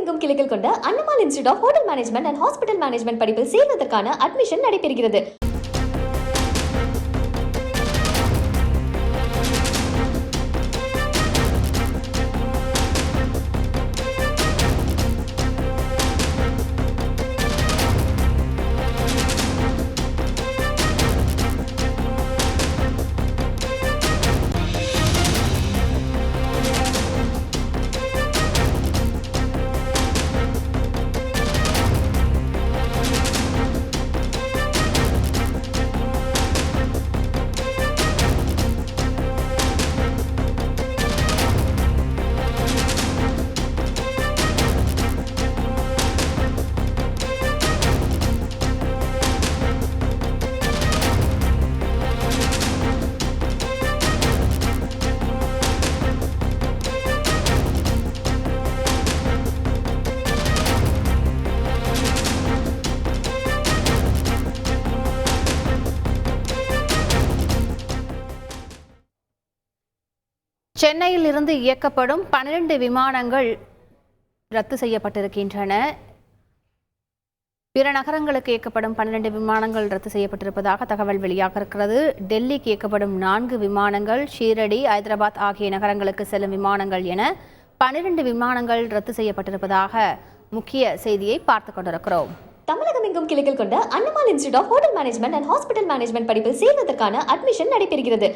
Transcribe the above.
தமிழகமெங்கும் கிளைகள் கொண்ட Annamal institute of hotel management and hospital management படிப்பில் சேர்வதற்கான அட்மிஷன் நடைபெறுகிறது. சென்னையில் இருந்து இயக்கப்படும் 12 விமானங்கள் ரத்து செய்யப்பட்டிருக்கின்றன. பிற நகரங்களுக்கு இயக்கப்படும் 12 விமானங்கள் ரத்து செய்யப்பட்டிருப்பதாக தகவல் வெளியாக இருக்கிறது. டெல்லிக்கு இயக்கப்படும் 4 விமானங்கள், ஷீரடி, ஹைதராபாத் ஆகிய நகரங்களுக்கு செல்லும் விமானங்கள் என 12 விமானங்கள் ரத்து செய்யப்பட்டிருப்பதாக முக்கிய செய்தியை பார்த்துக் கொண்டிருக்கிறோம். தமிழகமெங்கும் கிளைகள் கொண்ட Annamal institute of hotel management and hospital management படிப்பில் சேர்வதற்கான அட்மிஷன் நடைபெறுகிறது.